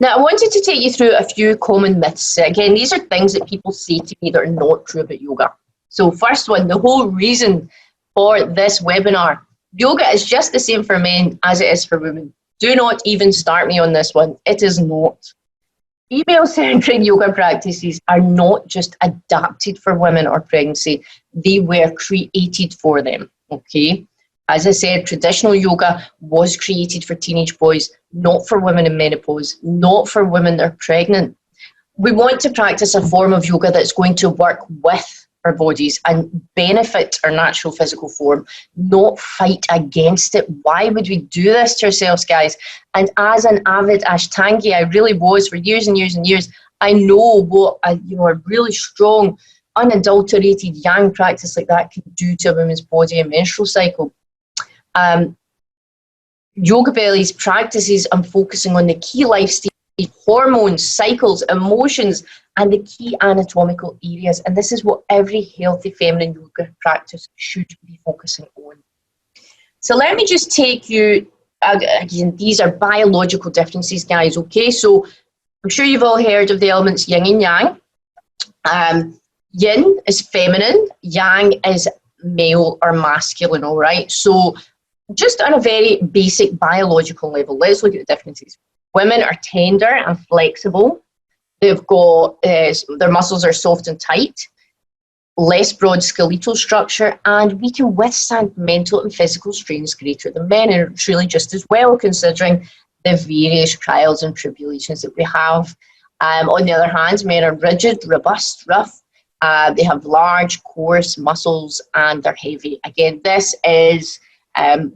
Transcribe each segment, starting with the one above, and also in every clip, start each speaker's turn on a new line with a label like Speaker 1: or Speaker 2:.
Speaker 1: Now, I wanted to take you through a few common myths. Again, these are things that people say to me that are not true about yoga. So first one, the whole reason for this webinar, yoga is just the same for men as it is for women. Do not even start me on this one. It is not. Female-centric yoga practices are not just adapted for women or pregnancy. They were created for them, okay? As I said, traditional yoga was created for teenage boys, not for women in menopause, not for women that are pregnant. We want to practice a form of yoga that's going to work with our bodies and benefit our natural physical form, not fight against it. Why would we do this to ourselves, guys? And as an avid Ashtangi, I really was for years and years and years, I know what a really strong, unadulterated yang practice like that can do to a woman's body and menstrual cycle. Yoga Belly's practices on focusing on the key life stages, hormones, cycles, emotions, and the key anatomical areas. And this is what every healthy feminine yoga practice should be focusing on. So let me just take you, again, these are biological differences, guys, okay? So I'm sure you've all heard of the elements yin and yang. Yin is feminine, yang is male or masculine, all right? So just on a very basic biological level, let's look at the differences. Women are tender and flexible. They've got, their muscles are soft and tight, less broad skeletal structure, and we can withstand mental and physical strains greater than men, and truly just as well, considering the various trials and tribulations that we have. On the other hand, men are rigid, robust, rough. They have large, coarse muscles, and they're heavy. Again, this is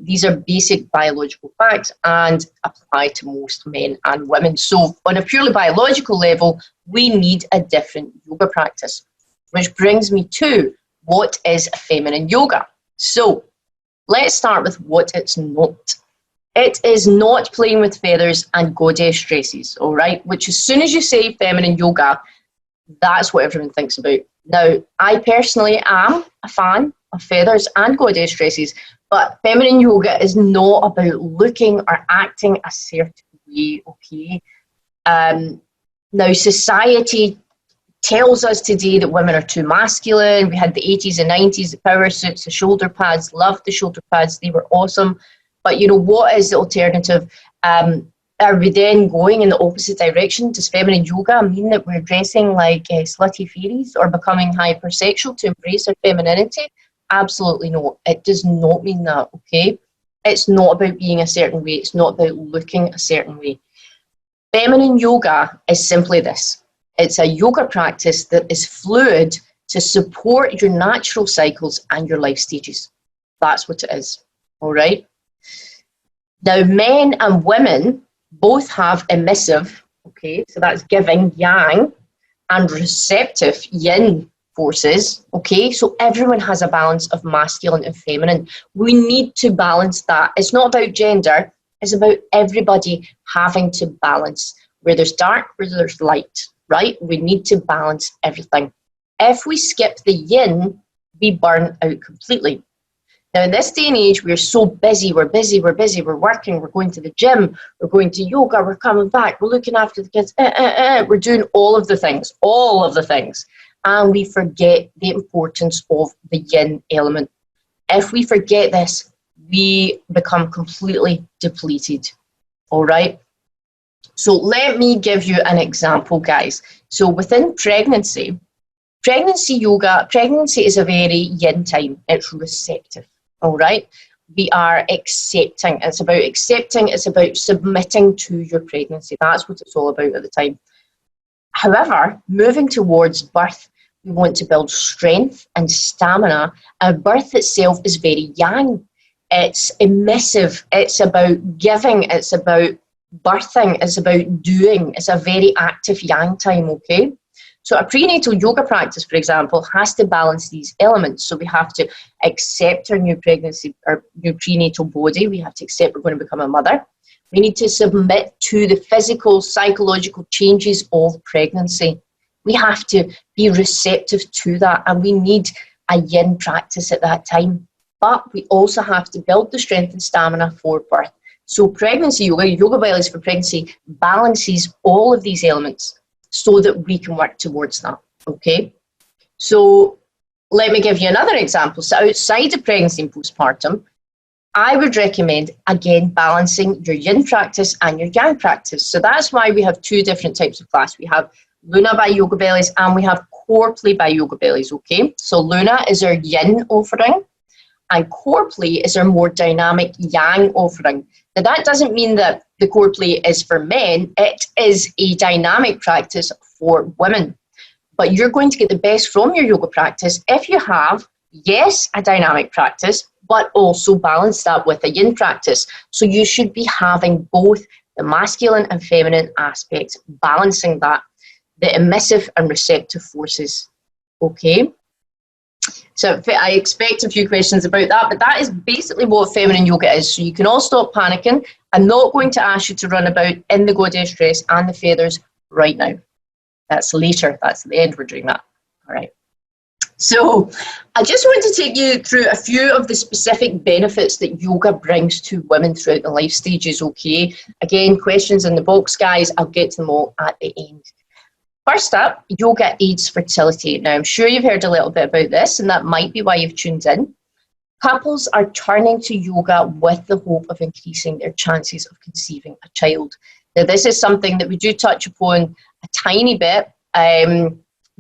Speaker 1: these are basic biological facts and apply to most men and women. So on a purely biological level, we need a different yoga practice, which brings me to what is feminine yoga. So let's start with what it's not. It is not playing with feathers and goddess dresses, all right? Which as soon as you say feminine yoga, that's what everyone thinks about. Now, I personally am a fan of feathers and goddess dresses, but feminine yoga is not about looking or acting a certain way, okay? Now, society tells us today that women are too masculine. We had the 80s and 90s, the power suits, the shoulder pads, loved the shoulder pads, they were awesome. But you know, what is the alternative? Are we then going in the opposite direction? Does feminine yoga mean that we're dressing like slutty fairies or becoming hypersexual to embrace our femininity? Absolutely not. It does not mean that, okay? It's not about being a certain way. It's not about looking a certain way. Feminine yoga is simply this. It's a yoga practice that is fluid to support your natural cycles and your life stages. That's what it is, all right? Now, men and women both have emissive, okay, so that's giving yang, and receptive yin forces, okay? So everyone has a balance of masculine and feminine. We need to balance that. It's not about gender, it's about everybody having to balance. Where there's dark, where there's light, right? We need to balance everything. If we skip the yin, we burn out completely. Now, in this day and age, we're so busy, we're working, we're going to the gym, we're going to yoga, we're coming back, we're looking after the kids, we're doing all of the things. And we forget the importance of the yin element. If we forget this, we become completely depleted, all right? So let me give you an example, guys. So within pregnancy yoga, pregnancy is a very yin time. It's receptive, all right? We are accepting. It's about accepting. It's about submitting to your pregnancy. That's what it's all about at the time. However, moving towards birth, we want to build strength and stamina. And birth itself is very yang. It's emissive. It's about giving. It's about birthing. It's about doing. It's a very active yang time, okay? So a prenatal yoga practice, for example, has to balance these elements. So we have to accept our new pregnancy, our new prenatal body. We have to accept we're going to become a mother. We need to submit to the physical, psychological changes of pregnancy. We have to be receptive to that, and we need a yin practice at that time. But we also have to build the strength and stamina for birth. So pregnancy yoga, yoga bellies for pregnancy, balances all of these elements so that we can work towards that, okay? So let me give you another example. So outside of pregnancy and postpartum, I would recommend, again, balancing your yin practice and your yang practice. So that's why we have two different types of class. We have Luna by Yoga Bellies and we have Core Play by Yoga Bellies, okay? So Luna is our yin offering and Core Play is our more dynamic yang offering. Now that doesn't mean that the Core Play is for men. It is a dynamic practice for women. But you're going to get the best from your yoga practice if you have, yes, a dynamic practice, but also balance that with a yin practice. So you should be having both the masculine and feminine aspects, balancing that, the emissive and receptive forces. Okay? So I expect a few questions about that, but that is basically what feminine yoga is. So you can all stop panicking. I'm not going to ask you to run about in the goddess dress and the feathers right now. That's later. That's at the end we're doing that. All right. So I just want to take you through a few of the specific benefits that yoga brings to women throughout the life stages, okay? Again, questions in the box, guys. I'll get to them all at the end. First up, yoga aids fertility. Now, I'm sure you've heard a little bit about this, and that might be why you've tuned in. Couples are turning to yoga with the hope of increasing their chances of conceiving a child. Now, this is something that we do touch upon a tiny bit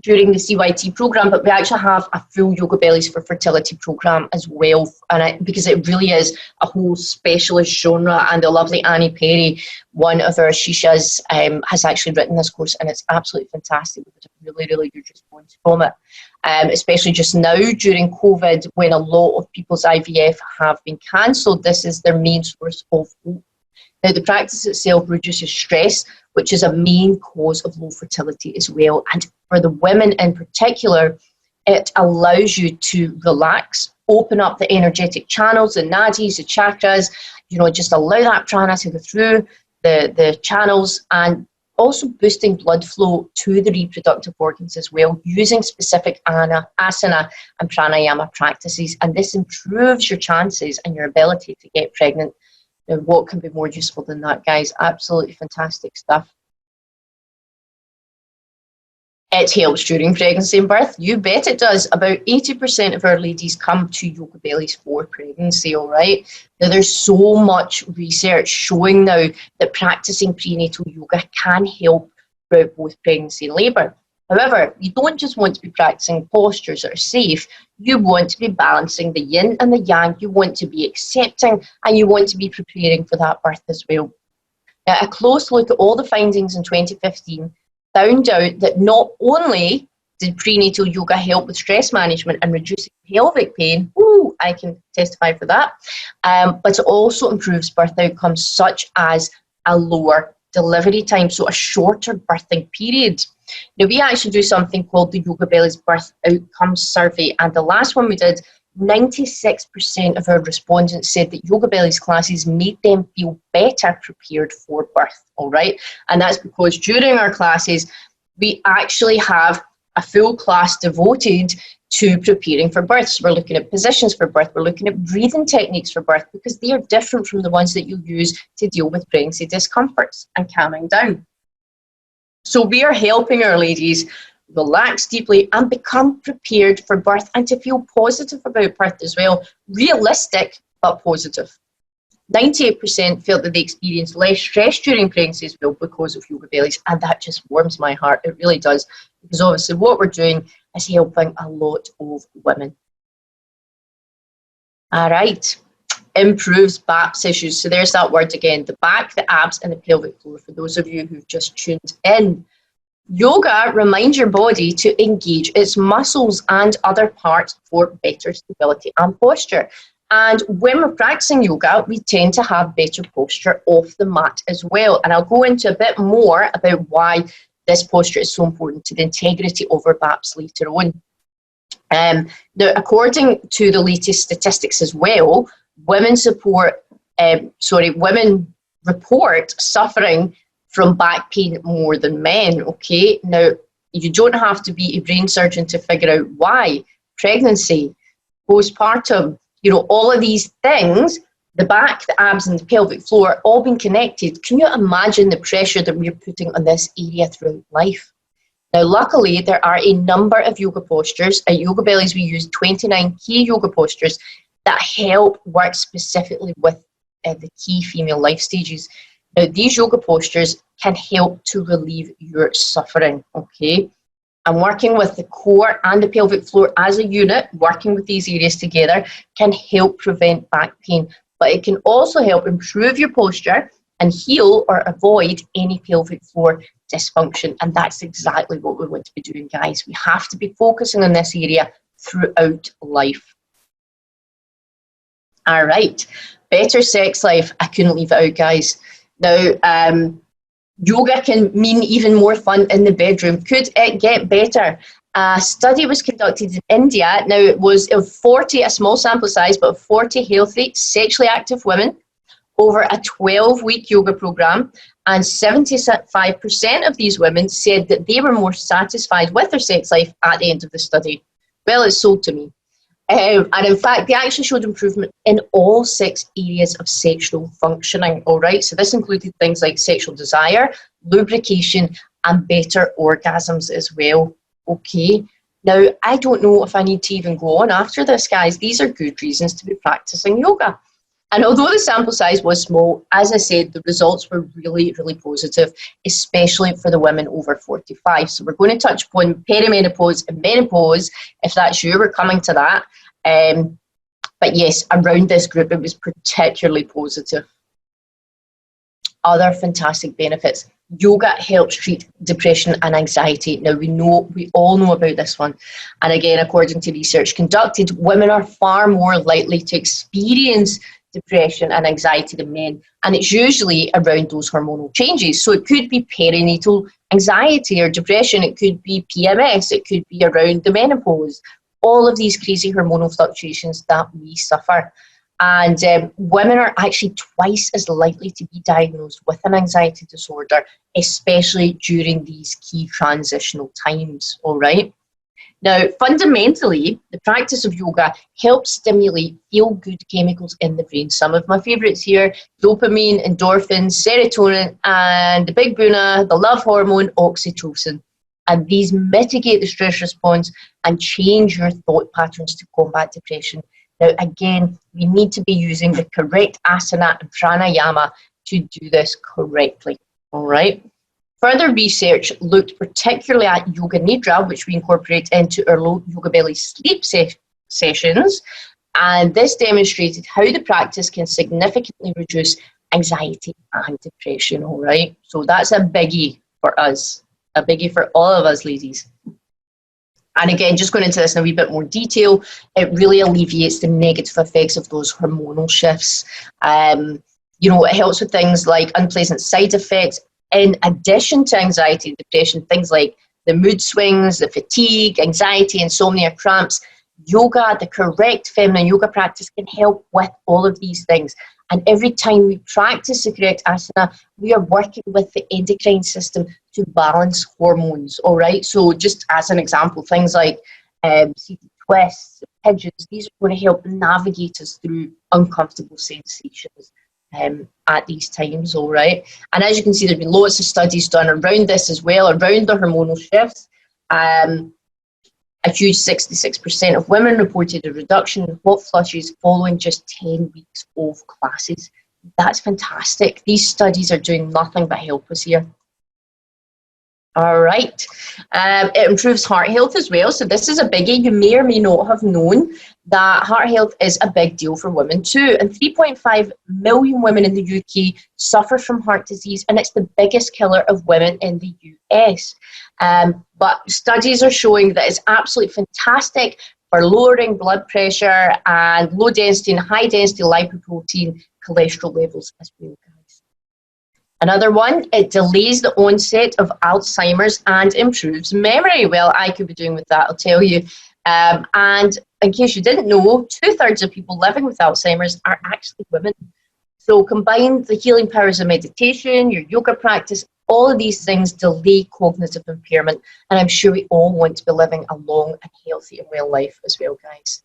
Speaker 1: during the CYT program, but we actually have a full Yoga Bellies for Fertility program as well, and because it really is a whole specialist genre, and the lovely Annie Perry, one of our Shishas, has actually written this course, and it's absolutely fantastic. We've had a really, really good response from it, especially just now during COVID when a lot of people's IVF have been cancelled. This is their main source of hope. Now, the practice itself reduces stress, which is a main cause of low fertility as well. And for the women in particular, it allows you to relax, open up the energetic channels, the nadis, the chakras, just allow that prana to go through the channels, and also boosting blood flow to the reproductive organs as well, using specific asana and pranayama practices. And this improves your chances and your ability to get pregnant. Now, what can be more useful than that, guys? Absolutely fantastic stuff. It helps during pregnancy and birth. You bet it does. About 80% of our ladies come to Yoga Bellies for pregnancy, all right? Now, there's so much research showing now that practicing prenatal yoga can help throughout both pregnancy and labour. However, you don't just want to be practicing postures that are safe. You want to be balancing the yin and the yang. You want to be accepting, and you want to be preparing for that birth as well. Now, a close look at all the findings in 2015 found out that not only did prenatal yoga help with stress management and reducing pelvic pain, I can testify for that, but it also improves birth outcomes such as a lower delivery time, so a shorter birthing period. Now, we actually do something called the Yoga Bellies Birth Outcomes Survey, and the last one we did, 96% of our respondents said that Yoga Bellies classes made them feel better prepared for birth, all right? And that's because during our classes, we actually have a full class devoted to preparing for birth. So we're looking at positions for birth, we're looking at breathing techniques for birth, because they are different from the ones that you use to deal with pregnancy discomforts and calming down. So we are helping our ladies relax deeply and become prepared for birth, and to feel positive about birth as well. Realistic, but positive. 98% felt that they experienced less stress during pregnancy as well because of Yoga Bellies, and that just warms my heart. It really does, because obviously what we're doing is helping a lot of women. All right. Improves BAPS issues. So there's that word again, the back, the abs, and the pelvic floor, for those of you who've just tuned in. Yoga reminds your body to engage its muscles and other parts for better stability and posture. And when we're practicing yoga, we tend to have better posture off the mat as well. And I'll go into a bit more about why this posture is so important to the integrity of our BAPS later on. According to the latest statistics as well, women report suffering from back pain more than men, okay? Now, you don't have to be a brain surgeon to figure out why. Pregnancy, postpartum, all of these things The back, the abs and the pelvic floor all being connected. Can you imagine the pressure that we're putting on this area throughout life? Now, luckily, there are a number of yoga postures. At Yoga Bellies, we use 29 key yoga postures that help work specifically with the key female life stages. Now, these yoga postures can help to relieve your suffering, okay? And working with the core and the pelvic floor as a unit, working with these areas together, can help prevent back pain. But it can also help improve your posture and heal or avoid any pelvic floor dysfunction. And that's exactly what we want to be doing, guys. We have to be focusing on this area throughout life. All right, better sex life. I couldn't leave it out, guys. Now, yoga can mean even more fun in the bedroom. Could it get better? A study was conducted in India. Now, it was of 40, a small sample size, but 40 healthy, sexually active women over a 12-week yoga program. And 75% of these women said that they were more satisfied with their sex life at the end of the study. Well, it's sold to me. And in fact, they actually showed improvement in all 6 areas of sexual functioning, all right? So this included things like sexual desire, lubrication, and better orgasms as well, okay? Now, I don't know if I need to even go on after this, guys. These are good reasons to be practicing yoga. And although the sample size was small, as I said, the results were really, really positive, especially for the women over 45. So we're going to touch upon perimenopause and menopause. If that's you, we're coming to that. But yes, around this group, it was particularly positive. Other fantastic benefits. Yoga helps treat depression and anxiety. Now, we all know about this one. And again, according to research conducted, women are far more likely to experience depression and anxiety than men, and it's usually around those hormonal changes. So it could be perinatal anxiety or depression, it could be PMS, it could be around the menopause, all of these crazy hormonal fluctuations that we suffer. And women are actually twice as likely to be diagnosed with an anxiety disorder, especially during these key transitional times, all right? Now, fundamentally, the practice of yoga helps stimulate feel-good chemicals in the brain. Some of my favourites here: dopamine, endorphins, serotonin, and the big boona, the love hormone, oxytocin. And these mitigate the stress response and change your thought patterns to combat depression. Now, again, we need to be using the correct asana and pranayama to do this correctly, all right? Further research looked particularly at yoga nidra, which we incorporate into our Yoga Belly sleep sessions, and this demonstrated how the practice can significantly reduce anxiety and depression, all right? So that's a biggie for us, a biggie for all of us ladies. And again, just going into this in a wee bit more detail, it really alleviates the negative effects of those hormonal shifts. You know, it helps with things like unpleasant side effects. In addition to anxiety and depression, things like the mood swings, the fatigue, anxiety, insomnia, cramps, yoga, the correct feminine yoga practice can help with all of these things. And every time we practice the correct asana, we are working with the endocrine system to balance hormones, all right? So just as an example, things like seated twists, pigeons, these are going to help navigate us through uncomfortable sensations at these times, all right? And as you can see, there's been lots of studies done around this as well, around the hormonal shifts. A huge 66% of women reported a reduction in hot flushes following just 10 weeks of classes. That's fantastic. These studies are doing nothing but help us here. All right. It improves heart health as well. So this is a biggie. You may or may not have known that heart health is a big deal for women too. And 3.5 million women in the UK suffer from heart disease, and it's the biggest killer of women in the US. But studies are showing that it's absolutely fantastic for lowering blood pressure and low density and high density lipoprotein cholesterol levels as well, guys. Another one, it delays the onset of Alzheimer's and improves memory. Well, I could be doing with that, I'll tell you. And in case you didn't know, 2/3 of people living with Alzheimer's are actually women. So combine the healing powers of meditation, your yoga practice, all of these things delay cognitive impairment. And I'm sure we all want to be living a long and healthy and well life as well, guys.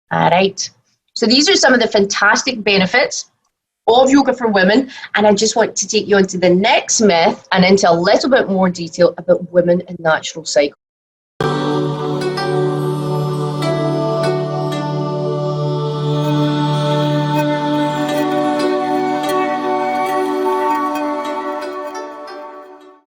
Speaker 1: All right. So these are some of the fantastic benefits of yoga for women, and I just want to take you on to the next myth and into a little bit more detail about women and natural cycles.